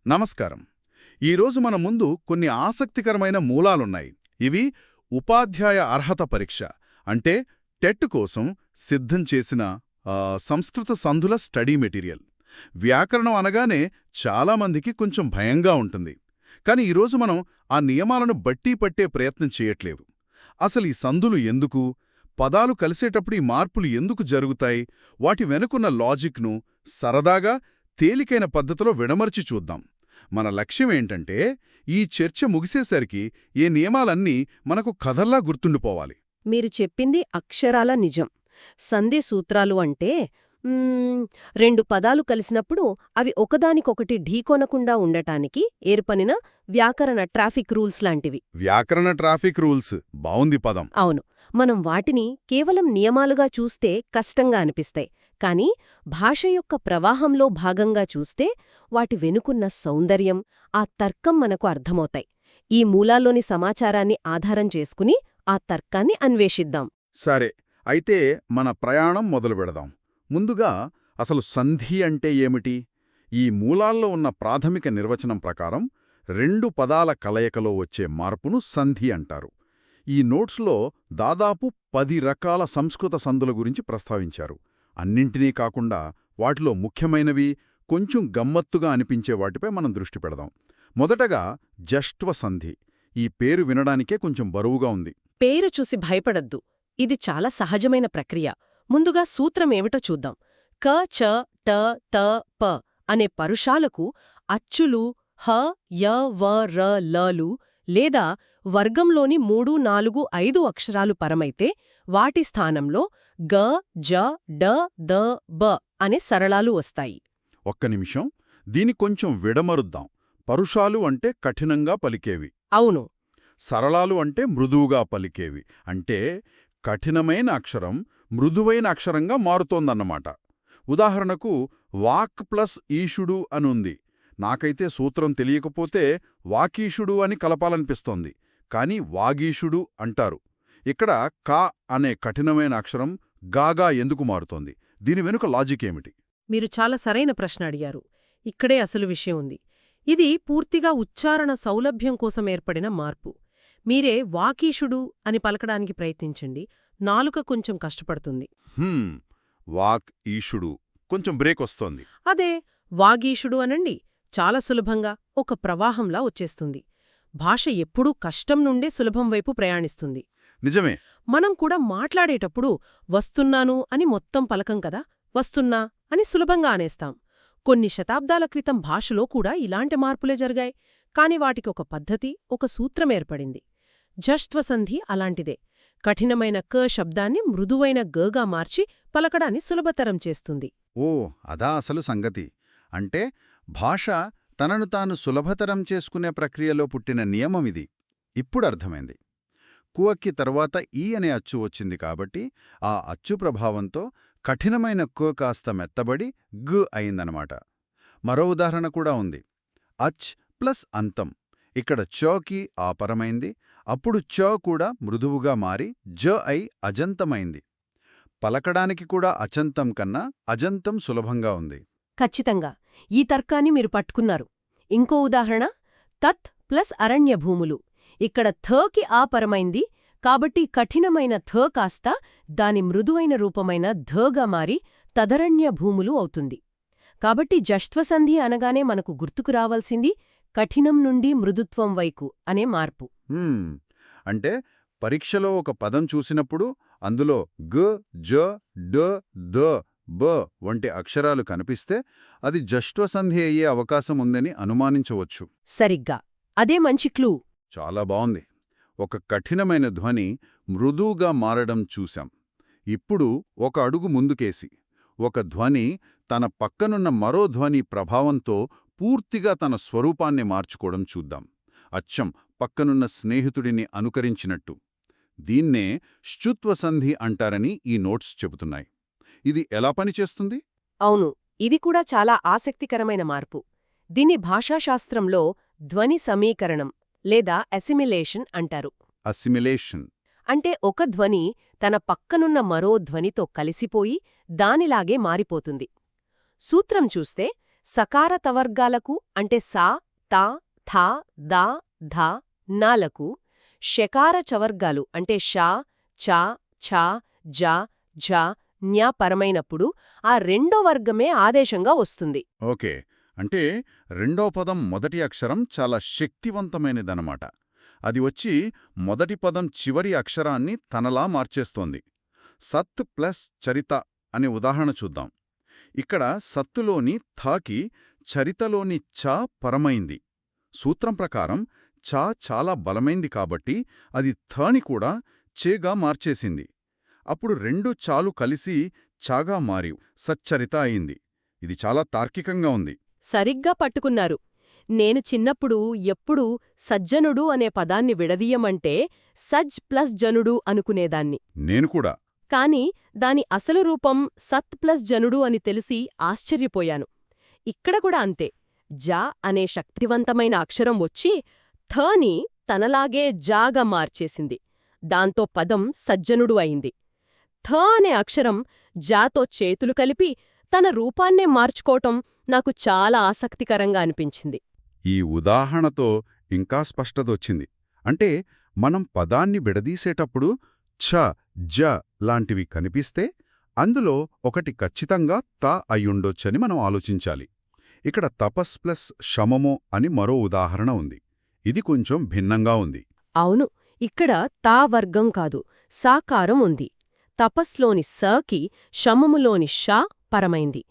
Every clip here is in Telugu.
నమస్కారం. ఈరోజు మన ముందు కొన్ని ఆసక్తికరమైన మూలాలున్నాయి. ఇవి ఉపాధ్యాయ అర్హత పరీక్ష అంటే టెట్ కోసం సిద్ధం చేసిన సంస్కృత సంధుల స్టడీ మెటీరియల్. వ్యాకరణం అనగానే చాలామందికి కొంచెం భయంగా ఉంటుంది. కాని ఈరోజు మనం ఆ నియమాలను బట్టి పట్టే ప్రయత్నం చేయట్లేవు. అసలు ఈ సంధులు ఎందుకు, పదాలు కలిసేటప్పుడు ఈ మార్పులు ఎందుకు జరుగుతాయి, వాటి వెనుకున్న లాజిక్ను సరదాగా తేలికైన పద్ధతిలో విడమర్చి చూద్దాం. మన లక్ష్యం ఏంటంటే ఈ చర్చ ముగిసేసరికి ఈ నియమాలన్నీ మనకు కథల్లా గుర్తుండిపోవాలి. మీరు చెప్పింది అక్షరాల నిజం. సంధి సూత్రాలు అంటే రెండు పదాలు కలిసినప్పుడు అవి ఒకదానికొకటి ఢీకొనకుండా ఉండటానికి ఏర్పడిన వ్యాకరణ ట్రాఫిక్ రూల్స్ లాంటివి. వ్యాకరణ ట్రాఫిక్ రూల్స్ బావుంది పదం. అవును. మనం వాటిని కేవలం నియమాలుగా చూస్తే కష్టంగా అనిపిస్తాయి. కానీ భాష యొక్క ప్రవాహంలో భాగంగా చూస్తే వాటి వెనుకున్న సౌందర్యం, ఆ తర్కం మనకు అర్థమవుతాయి. ఈ మూలాల్లోని సమాచారాన్ని ఆధారం చేసుకుని ఆ తర్కాన్ని అన్వేషిద్దాం. సరే, అయితే మన ప్రయాణం మొదలు పెడదాం. ముందుగా అసలు సంధి అంటే ఏమిటి? ఈ మూలాల్లో ఉన్న ప్రాథమిక నిర్వచనం ప్రకారం రెండు పదాల కలయికలో వచ్చే మార్పును సంధి అంటారు. ఈ నోట్స్లో దాదాపు 10 రకాల సంస్కృత సంధుల గురించి ప్రస్తావించారు. అన్నింటినీ కాకుండా వాటిలో ముఖ్యమైనవి, కొంచెం గమ్మత్తుగా అనిపించే వాటిపై మనం దృష్టి పెడదాం. మొదటగా జష్ట్వ సంధి. ఈ పేరు వినడానికే కొంచెం బరువుగా ఉంది. పేరు చూసి భయపడద్దు. ఇది చాలా సహజమైన ప్రక్రియ. ముందుగా సూత్రమేమిటో చూద్దాం. క చ ట త ప అనే పరుషాలకు అచ్చులు హ య వ ర లలు లేదా వర్గంలోని 3, 4, 5 అక్షరాలు పరమైతే వాటి స్థానంలో గ జ డ ద బ అనే సరళాలు వస్తాయి. ఒక్క నిమిషం, దీని కొంచెం విడమరుద్దాం. పరుషాలు అంటే కఠినంగా పలికేవి. అవును. సరళాలు అంటే మృదువుగా పలికేవి. అంటే కఠినమైన అక్షరం మృదువైన అక్షరంగా మారుతోందన్నమాట. ఉదాహరణకు వాక్ ప్లస్ ఈషుడు అనుంది. నాకైతే సూత్రం తెలియకపోతే వాకీషుడు అని కలపాలనిపిస్తోంది. కాని వాగీషుడు అంటారు. ఇక్కడ కా అనే కఠినమైన అక్షరం గాగా ఎందుకు మారుతోంది? దీని వెనుక లాజిక్ ఏమిటి? మీరు చాలా సరైన ప్రశ్న అడిగారు. ఇక్కడే అసలు విషయం ఉంది. ఇది పూర్తిగా ఉచ్చారణ సౌలభ్యం కోసం ఏర్పడిన మార్పు. మీరే వాకీషుడు అని పలకడానికి ప్రయత్నించండి. నాలుక కొంచెం కష్టపడుతుంది. వాక్ ఈషుడు కొంచెం బ్రేక్ వస్తోంది. అదే వాగీషుడు అనండి, చాలా సులభంగా ఒక ప్రవాహంలా వచ్చేస్తుంది. భాష ఎప్పుడూ కష్టం నుండే సులభం వైపు ప్రయాణిస్తుంది. నిజమే. మనం కూడా మాట్లాడేటప్పుడు వస్తున్నాను అని మొత్తం పలకం కదా, వస్తున్నా అని సులభంగా అనేస్తాం. కొన్ని శతాబ్దాల క్రితం భాషలో కూడా ఇలాంటి మార్పులే జరిగాయి. కాని వాటికి ఒక పద్ధతి, ఒక సూత్రం ఏర్పడింది. జష్ట్వసంధి అలాంటిదే. కఠినమైన క శబ్దాన్ని మృదువైన గగా మార్చి పలకడాన్ని సులభతరం చేస్తుంది. ఓ, అదా అసలు సంగతి. అంటే భాష తనను తాను సులభతరం చేసుకునే ప్రక్రియలో పుట్టిన నియమమిది. ఇప్పుడు అర్థమైంది. కువక్కి తర్వాత ఈ అనే అచ్చు వచ్చింది కాబట్టి ఆ అచ్చు ప్రభావంతో కఠినమైన కు కాస్త మెత్తబడి గ్ అయిందనమాట. మరో ఉదాహరణ కూడా ఉంది. అచ్ ప్లస్ అంతం. ఇక్కడ చకి ఆపరమైంది. అప్పుడు చ కూడా మృదువుగా మారి జ అయి అజంతమైంది. పలకడానికి కూడా అచంతం కన్నా అజంతం సులభంగా ఉంది. ఖచ్చితంగా ఈ తర్కాన్ని మీరు పట్టుకున్నారు. ఇంకో ఉదాహరణ తత్ ప్లస్ అరణ్యభూములు. ఇక్కడ థకి ఆపరమైంది కాబట్టి కఠినమైన థ కాస్త దాని మృదువైన రూపమైన ధగా మారి తదరణ్యభూములు అవుతుంది. కాబట్టి జష్ట్వసంధి అనగానే మనకు గుర్తుకు రావాల్సింది కఠినం నుండి మృదుత్వం వైపు అనే మార్పు. అంటే పరీక్షలో ఒక పదం చూసినప్పుడు అందులో గ జ డ ద బ వంటి అక్షరాలు కనిపిస్తే అది జష్ట్వసంధి అయ్యే అవకాశం ఉందని అనుమానించవచ్చు. సరిగ్గా అదే మంచి క్లూ. చాలా బావుంది. ఒక కఠినమైన ధ్వని మృదువుగా మారడం చూశాం. ఇప్పుడు ఒక అడుగు ముందుకేసి ఒక ధ్వని తన పక్కనున్న మరో ధ్వని ప్రభావంతో పూర్తిగా తన స్వరూపాన్ని మార్చుకోవడం చూద్దాం. అచ్చం పక్కనున్న స్నేహితుడిని అనుకరించినట్టు. దీన్నే శుత్వసంధి అంటారని ఈ నోట్స్ చెబుతున్నాయి. ఇది ఎలా పనిచేస్తుంది? అవును, ఇది కూడా చాలా ఆసక్తికరమైన మార్పు. దీన్ని భాషాశాస్త్రంలో ధ్వని సమీకరణం లేదా అసిమిలేషన్ అంటారు. అసిమిలేషన్ అంటే ఒక ధ్వని తన పక్కనున్న మరో ధ్వనితో కలిసిపోయి దానిలాగే మారిపోతుంది. సూత్రం చూస్తే సకార తవర్గాలకు అంటే సా తా థా దా ధా నాలకు షకార చవర్గాలు అంటే షా చా ఛా జా ఝ న్యా పరమైనప్పుడు ఆ రెండో వర్గమే ఆదేశంగా వస్తుంది. ఓకే, అంటే రెండో పదం మొదటి అక్షరం చాలా శక్తివంతమైనదన్నమాట. అది వచ్చి మొదటి పదం చివరి అక్షరాన్ని తనలా మార్చేస్తోంది. సత్ ప్లస్ చరిత అనే ఉదాహరణ చూద్దాం. ఇక్కడ సత్తులోని థాకి చరితలోని చ పరమైంది. సూత్రం ప్రకారం చ చాలా బలమైంది కాబట్టి అది థని కూడా చేగా మార్చేసింది. అప్పుడు రెండు చాలు కలిసి చాగా మారి సచ్చరిత అయింది. ఇది చాలా తార్కికంగా ఉంది. సరిగ్గా పట్టుకున్నారు. నేను చిన్నప్పుడు ఎప్పుడూ సజ్జనుడు అనే పదాన్ని విడదీయమంటే సజ్ ప్లస్ జనుడు అనుకునేదాన్ని. నేను కూడా. కాని దాని అసలు రూపం సత్ ప్లస్ జనుడు అని తెలిసి ఆశ్చర్యపోయాను. ఇక్కడ కూడా అంతే. జా అనే శక్తివంతమైన అక్షరం వచ్చి థని తనలాగే జాగా మార్చేసింది. దాంతో పదం సజ్జనుడు అయింది. థ అనే అక్షరం జాతో చేతులు కలిపి తన రూపాన్నే మార్చుకోవటం నాకు చాలా ఆసక్తికరంగా అనిపించింది. ఈ ఉదాహరణతో ఇంకా స్పష్టతొచ్చింది. అంటే మనం పదాన్ని విడదీసేటప్పుడు ఛ జ లాంటివి కనిపిస్తే అందులో ఒకటి ఖచ్చితంగా త అయ్యుండొచ్చని మనం ఆలోచించాలి. ఇక్కడ తపస్ ప్లస్ శమమో అని మరో ఉదాహరణ ఉంది. ఇది కొంచెం భిన్నంగా ఉంది. అవును, ఇక్కడ తా వర్గం కాదు, సాకారం ఉంది. తపస్లోని సకి శమములోని ష పరమైంది.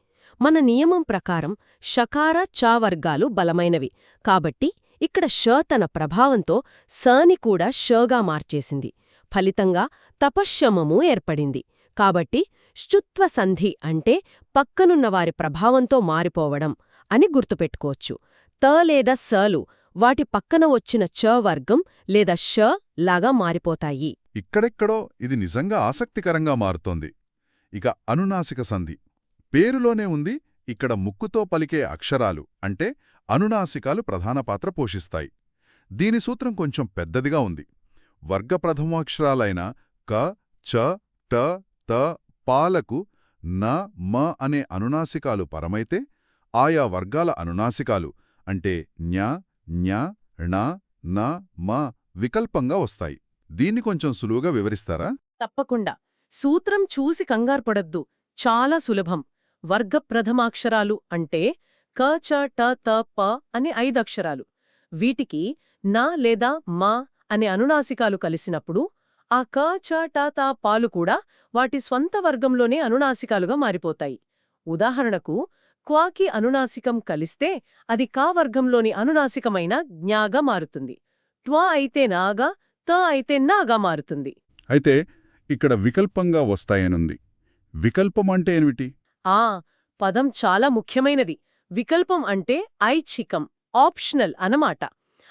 మన నియమం ప్రకారం షకార చ వర్గాలు బలమైనవి కాబట్టి ఇక్కడ ష తన ప్రభావంతో సని కూడా షగా మార్చేసింది. ఫలితంగా తపశ్శమము ఏర్పడింది. కాబట్టి శుత్వ సంధి అంటే పక్కనున్నవారి ప్రభావంతో మారిపోవడం అని గుర్తుపెట్టుకోవచ్చు. త లేదా సలు వాటి పక్కన వచ్చిన చ వర్గం లేదా ష లాగా మారిపోతాయి. ఇక్కడెక్కడో ఇది నిజంగా ఆసక్తికరంగా మారుతోంది. ఇక అనునాసిక సంధి పేరులోనే ఉంది. ఇక్కడ ముక్కుతో పలికే అక్షరాలు అంటే అనునాసికాలు ప్రధాన పాత్ర పోషిస్తాయి. దీని సూత్రం కొంచెం పెద్దదిగా ఉంది. వర్గ ప్రథమాక్షరాలైన క చ ట త పాలకు న మ అనే అనునాసికాలు పరమైతే ఆయా వర్గాల అనునాసికాలు అంటే న్య ఞ ణ న మ వికల్పంగా వస్తాయి. దీన్ని కొంచెం సులువుగా వివరిస్తారా? తప్పకుండా. సూత్రం చూసి కంగార్పడద్దు, చాలా సులభం. వర్గ ప్రథమాక్షరాలు అంటే క చ ట త ప అనే 5 అక్షరాలు. వీటికి న లేదా మ అనే అనునాసికాలు కలిసినప్పుడు ఆ క చ ట త పాలు కూడా వాటి స్వంత వర్గంలోనే అనునాసికాలుగా మారిపోతాయి. ఉదాహరణకు క్వాకి అనునాసికం కలిస్తే అది కా వర్గంలోని అనునాసికమైన జ్ఞాగా మారుతుంది. ట్వా అయితే నాగా, త అయితే నాగా మారుతుంది. అయితే ఇక్కడ వికల్పంగా వస్తాయనుంది. వికల్పం అంటే ఏమిటి? పదం చాలా ముఖ్యమైనది. వికల్పం అంటే ఐచ్ఛికం, ఆప్షనల్ అనమాట.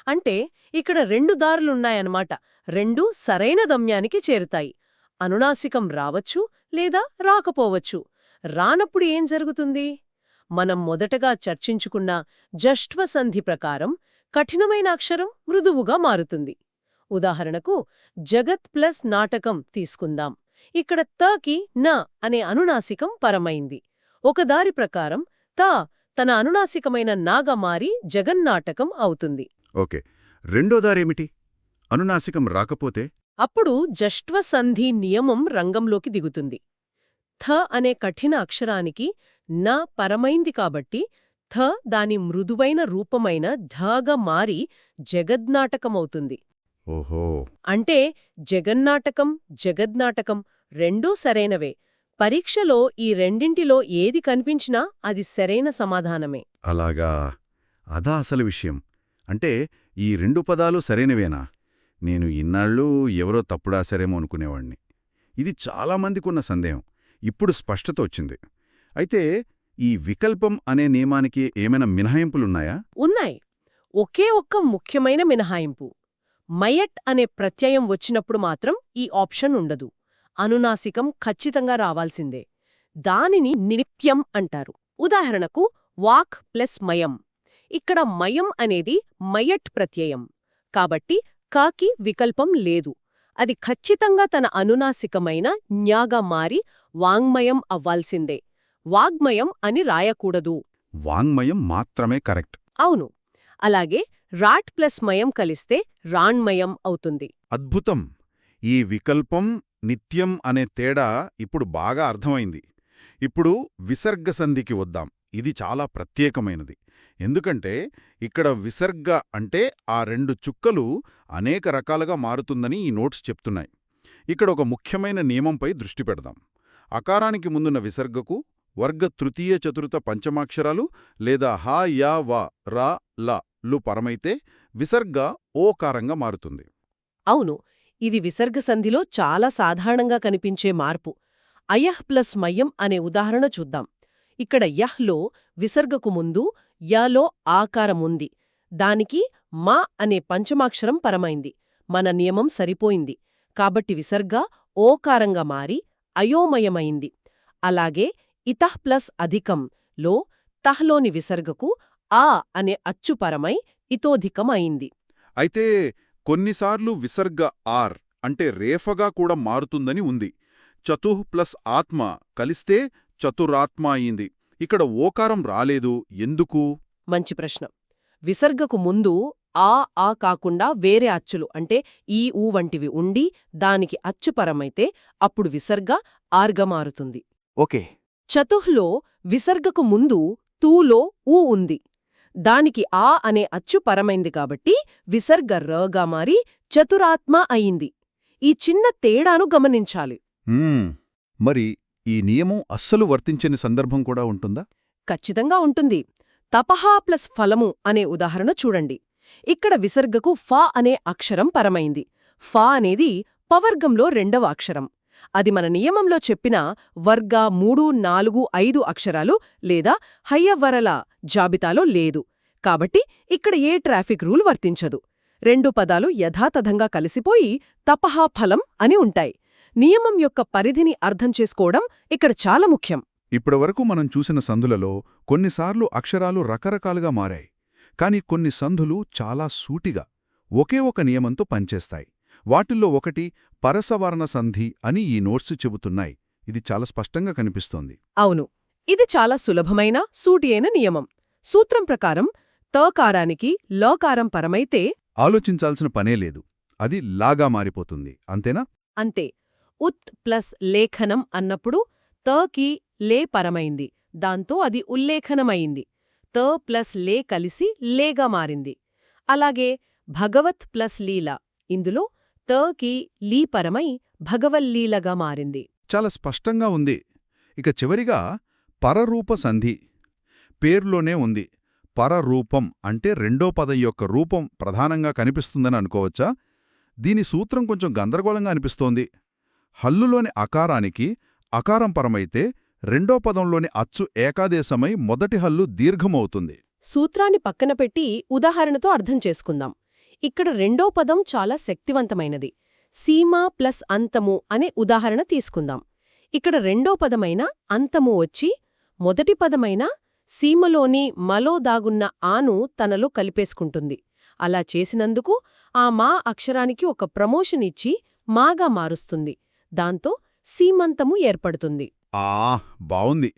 అంటే ఇక్కడ 2 దారులున్నాయన్నమాట. రెండూ సరైన గమ్యానికి చేరుతాయి. అనునాసికం రావచ్చు లేదా రాకపోవచ్చు. రానప్పుడు ఏం జరుగుతుంది? మనం మొదటగా చర్చించుకున్న జష్ట్వ సంధి ప్రకారం కఠినమైన అక్షరం మృదువుగా మారుతుంది. ఉదాహరణకు జగత్ ప్లస్ నాటకం తీసుకుందాం. ఇక్కడ తకి న అనే అనునాసికం పరమైంది. ఒక దారి ప్రకారం త తన అనునాసికమైన నాగా మారి జగన్నాటకం అవుతుంది. ఓకే, రెండో దారేమిటి? అనునాసికం రాకపోతే? అప్పుడు జష్ట్వ సంధి నియమం రంగంలోకి దిగుతుంది. థ అనే కఠిన అక్షరానికి న పరమైంది కాబట్టి థ దాని మృదువైన రూపమైన ధగా మారి జగద్నాటకమవుతుంది. ఓహో, అంటే జగన్నాటకం, జగద్నాటకం రెండూ సరైనవే. పరీక్షలో ఈ రెండింటిలో ఏది కనిపించినా అది సరైన సమాధానమే. అలాగా, అదా అసలు విషయం. అంటే ఈ 2 పదాలు సరైనవేనా? నేను ఇన్నాళ్ళు ఎవరో తప్పుడాశారేమో అనుకునేవాణ్ణి. ఇది చాలామందికున్న సందేహం. ఇప్పుడు స్పష్టత వచ్చింది. అయితే ఈ వికల్పం అనే నియమానికి ఏమైనా మినహాయింపులున్నాయా? ఉన్నాయి. ఒకే ఒక్క ముఖ్యమైన మినహాయింపు. మయట్ అనే ప్రత్యయం వచ్చినప్పుడు మాత్రం ఈ ఆప్షన్ ఉండదు. అనునాసికం ఖచ్చితంగా రావాల్సిందే. దానిని నిత్యం అంటారు. ఉదాహరణకు వాక్ ప్లస్ మయం. ఇక్కడ మయం అనేది మయట్ ప్రత్యయం కాబట్టి కాకి వికల్పం లేదు. అది ఖచ్చితంగా తన అనునాసికమైన న్యాగా మారి వాంగ్మయం అవ్వాల్సిందే. వాగ్మయం అని రాయకూడదు. వాంగ్మయం మాత్రమే కరెక్ట్. అవును. అలాగే రాట్ ప్లస్ మయం కలిస్తే రాణ్మయం అవుతుంది. అద్భుతం! ఈ వికల్పం, నిత్యం అనే తేడా ఇప్పుడు బాగా అర్థమైంది. ఇప్పుడు విసర్గసంధికి వద్దాం. ఇది చాలా ప్రత్యేకమైనది. ఎందుకంటే ఇక్కడ విసర్గ అంటే ఆ రెండు చుక్కలు అనేక రకాలుగా మారుతుందని ఈ నోట్స్ చెప్తున్నాయి. ఇక్కడ ఒక ముఖ్యమైన నియమంపై దృష్టి పెడదాం. అకారానికి ముందున్న విసర్గకు వర్గ తృతీయ చతుర్థ పంచమాక్షరాలు లేదా హ, య, వ, ర, ల లు పరమైతే విసర్గ ఓకారంగా మారుతుంది. అవును. ఇది విసర్గ సంధిలో చాలా సాధారణంగా కనిపించే మార్పు. అయహ్ ప్లస్ మయం అనే ఉదాహరణ చూద్దాం. ఇక్కడ యహ్లో విసర్గకు ముందు యలో ఆకారముంది. దానికి మా అనే పంచమాక్షరం పరమైంది. మన నియమం సరిపోయింది. కాబట్టి విసర్గ ఓకారంగా మారి అయోమయమైంది. అలాగే ఇతః ప్లస్ అధికం లో తహ్లోని విసర్గకు ఆ అనే అచ్చుపరమై ఇతోధికం అయింది. అయితే కొన్నిసార్లు విసర్గ ఆర్ అంటే రేఫగా కూడా మారుతుందని ఉంది. చతుః ప్లస్ ఆత్మ కలిస్తే చతురాత్మ అయింది. ఇక్కడ ఓకారం రాలేదు, ఎందుకు? మంచి ప్రశ్న. విసర్గకు ముందు ఆ కాకుండా వేరే అచ్చులు అంటే ఈ ఊ వంటివి ఉండి దానికి అచ్చుపరమైతే అప్పుడు విసర్గ ఆర్గా మారుతుంది. ఓకే. చతుహ్లో విసర్గకు ముందు తూలో ఊ ఉంది. దానికి ఆ అనే అచ్చు పరమైంది కాబట్టి విసర్గ రగా మారి చతురాత్మ అయింది. ఈ చిన్న తేడాను గమనించాలి. మరి ఈ నియమం అస్సలు వర్తించని సందర్భం కూడా ఉంటుందా? ఖచ్చితంగా ఉంటుంది. తపహా ప్లస్ ఫలము అనే ఉదాహరణ చూడండి. ఇక్కడ విసర్గకు ఫా అనే అక్షరం పరమైంది. ఫా అనేది పవర్గంలో రెండవ అక్షరం. అది మన నియమంలో చెప్పిన వర్గ 3, 4, 5 అక్షరాలు లేదా హయ్యవరల జాబితాలో లేదు. కాబట్టి ఇక్కడ ఏ ట్రాఫిక్ రూల్ వర్తించదు. రెండు పదాలు యథాతథంగా కలిసిపోయి తపహా ఫలం అని ఉంటాయి. నియమం యొక్క పరిధిని అర్థం చేసుకోవడం ఇక్కడ చాలా ముఖ్యం. ఇప్పటివరకు మనం చూసిన సందులలో కొన్నిసార్లు అక్షరాలు రకరకాలుగా మారాయి. కాని కొన్ని సంధులు చాలా సూటిగా ఒకే ఒక నియమంతో పనిచేస్తాయి. వాటిల్లో ఒకటి పరసవర్ణ సంధి అని ఈ నోట్స్ చెబుతున్నాయి. ఇది చాలా స్పష్టంగా కనిపిస్తోంది. అవును. ఇది చాలా సులభమైన సూటి అయిన నియమం. సూత్రం ప్రకారం తకారానికి లకారం పరమైతే ఆలోచించాల్సిన పనే లేదు. అది లాగా మారిపోతుంది. అంతేనా? అంతే. ఉత్ ప్లస్ లేఖనం అన్నప్పుడు తకి లే పరమైంది. దాంతో అది ఉల్లేఖనమైంది. త ప్లస్ లే కలిసి లేగా మారింది. అలాగే భగవత్ ప్లస్ లీల, ఇందులో తకి లీ పరమై భగవల్లీలగా మారింది. చాలా స్పష్టంగా ఉంది. ఇక చివరిగా పరరూప సంధి. పేర్లోనే ఉంది. పరరూపం అంటే రెండో పదం యొక్క రూపం ప్రధానంగా కనిపిస్తుందని అనుకోవచ్చా? దీని సూత్రం కొంచెం గందరగోళంగా అనిపిస్తోంది. హల్లులోని అకారానికి అకారం పరమైతే రెండో పదంలోని అచ్చు ఏకాదేశమై మొదటి హల్లు దీర్ఘమవుతుంది. సూత్రాన్ని పక్కన పెట్టి ఉదాహరణతో అర్థం చేసుకుందాం. ఇక్కడ రెండో పదం చాలా శక్తివంతమైనది. సీమ ప్లస్ అంతము అనే ఉదాహరణ తీసుకుందాం. ఇక్కడ రెండో పదమైన అంతము వచ్చి మొదటి పదమైన సీమలోని మలో దాగున్న ఆను తనలో కలిపేసుకుంటుంది. అలా చేసినందుకు ఆ మా అక్షరానికి ఒక ప్రమోషన్ ఇచ్చి మాగా మారుస్తుంది. దాంతో సీమంతము ఏర్పడుతుంది. బావుంది.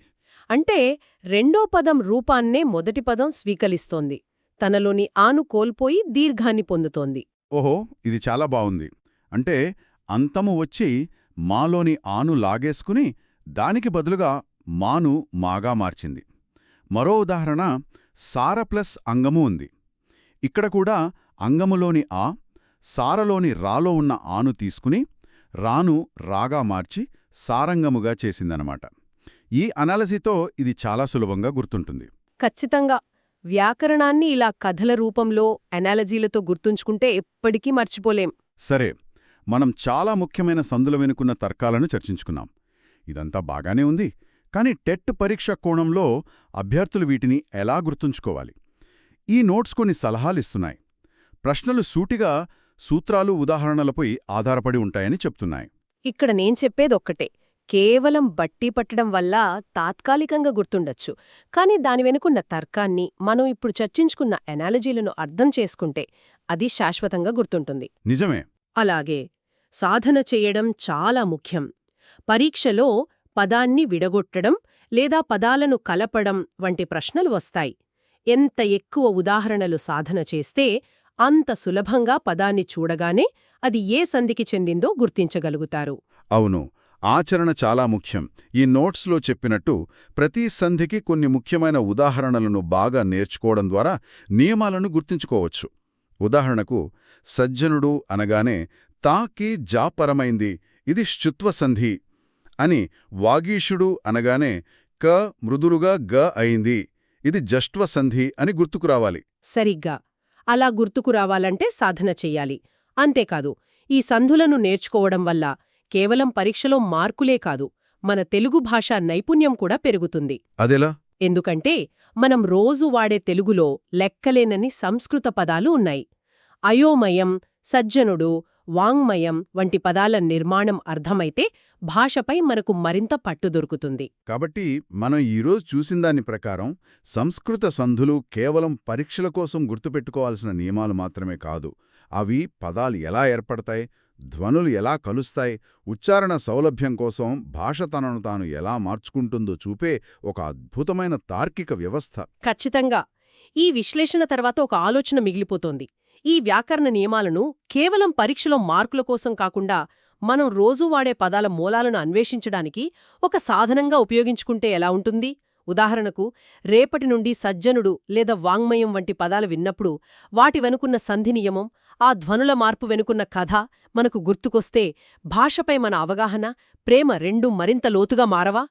అంటే రెండో పదం రూపాన్నే మొదటి పదం స్వీకరిస్తోంది. తనలోని ఆను కోల్పోయి దీర్ఘాన్ని పొందుతోంది. ఓహో, ఇది చాలా బావుంది. అంటే అంతము వచ్చి మాలోని ఆను లాగేసుకుని దానికి బదులుగా మాను మాగా మార్చింది. మరో ఉదాహరణ సార ప్లస్ అంగము ఉంది. ఇక్కడ కూడా అంగములోని ఆ, సారలోని రాలో ఉన్న ఆను తీసుకుని రాను రాగా మార్చి సారంగముగా చేసిందనమాట. ఈ అనాలజీతో ఇది చాలా సులభంగా గుర్తుంటుంది. ఖచ్చితంగా. వ్యాకరణాన్ని ఇలా కథల రూపంలో అనాలజీలతో గుర్తుంచుకుంటే ఎప్పటికీ మర్చిపోలేం. సరే, మనం చాలా ముఖ్యమైన సందుల వెనుకున్న తర్కాలను చర్చించుకున్నాం. ఇదంతా బాగానే ఉంది. కాని టెట్ పరీక్ష కోణంలో అభ్యర్థులు వీటిని ఎలా గుర్తుంచుకోవాలి? ఈ నోట్స్ కొన్ని సలహాలిస్తున్నాయి. ప్రశ్నలు సూటిగా సూత్రాలు, ఉదాహరణలపై ఆధారపడి ఉంటాయని చెప్తున్నాయి. ఇక్కడ నేను చెప్పేదొక్కటే. కేవలం బట్టి పట్టడం వల్ల తాత్కాలికంగా గుర్తుండొచ్చు. కాని దాని వెనుకున్న తర్కాన్ని, మనం ఇప్పుడు చర్చించుకున్న ఎనాలజీలను అర్థం చేసుకుంటే అది శాశ్వతంగా గుర్తుంటుంది. నిజమే. అలాగే సాధన చేయడం చాలా ముఖ్యం. పరీక్షలో పదాన్ని విడగొట్టడం, లేదా పదాలను కలపడం వంటి ప్రశ్నలు వస్తాయి. ఎంత ఎక్కువ ఉదాహరణలు సాధన చేస్తే అంత సులభంగా పదాన్ని చూడగానే అది ఏ సంధికి చెందిందో గుర్తించగలుగుతారు. అవును, ఆచరణ చాలా ముఖ్యం. ఈ నోట్స్లో చెప్పినట్టు ప్రతి సంధికి కొన్ని ముఖ్యమైన ఉదాహరణలను బాగా నేర్చుకోవడం ద్వారా నియమాలను గుర్తుంచుకోవచ్చు. ఉదాహరణకు, సజ్జనుడు అనగానే తాకి జాపరమైంది, ఇది శుత్వ సంధి అని. వాగీషుడు అనగానే క మృదులుగా గ అయింది, ఇది జష్ట్వ సంధి అని గుర్తుకురావాలి. సరిగ్గా అలా గుర్తుకురావాలంటే సాధన చెయ్యాలి. అంతేకాదు, ఈ సంధులను నేర్చుకోవడం వల్ల కేవలం పరీక్షలో మార్కులే కాదు, మన తెలుగు భాషా నైపుణ్యం కూడా పెరుగుతుంది. అదెలా? ఎందుకంటే మనం రోజూ వాడే తెలుగులో లెక్కలేనన్ని సంస్కృత పదాలు ఉన్నాయి. అయోమయం, సజ్జనుడు, వాంగ్మయం వంటి పదాల నిర్మాణం అర్థమైతే భాషపై మనకు మరింత పట్టు దొరుకుతుంది. కాబట్టి మనం ఈరోజు చూసిందాని ప్రకారం సంస్కృత సంధులు కేవలం పరీక్షల కోసం గుర్తుపెట్టుకోవాల్సిన నియమాలు మాత్రమే కాదు. అవి పదాలు ఎలా ఏర్పడతాయి, ధ్వనులు ఎలా కలుస్తాయి, ఉచ్చారణ సౌలభ్యం కోసం భాష తనను తాను ఎలా మార్చుకుంటుందో చూపే ఒక అద్భుతమైన తార్కిక వ్యవస్థ. ఖచ్చితంగా. ఈ విశ్లేషణ తర్వాత ఒక ఆలోచన మిగిలిపోతోంది. ఈ వ్యాకరణ నియమాలను కేవలం పరీక్షలో మార్కుల కోసం కాకుండా మనం రోజూ వాడే పదాల మూలాలను అన్వేషించడానికి ఒక సాధనంగా ఉపయోగించుకుంటే ఎలా ఉంటుంది? ఉదాహరణకు, రేపటి నుండి సజ్జనుడు లేదా వాంగ్మయం వంటి పదాలు విన్నప్పుడు వాటి వెనుకున్న సంధి నియమం, ఆ ధ్వనుల మార్పు వెనుకున్న కథ మనకు గుర్తుకొస్తే భాషపై మన అవగాహన, ప్రేమ రెండూ మరింత లోతుగా మారవా?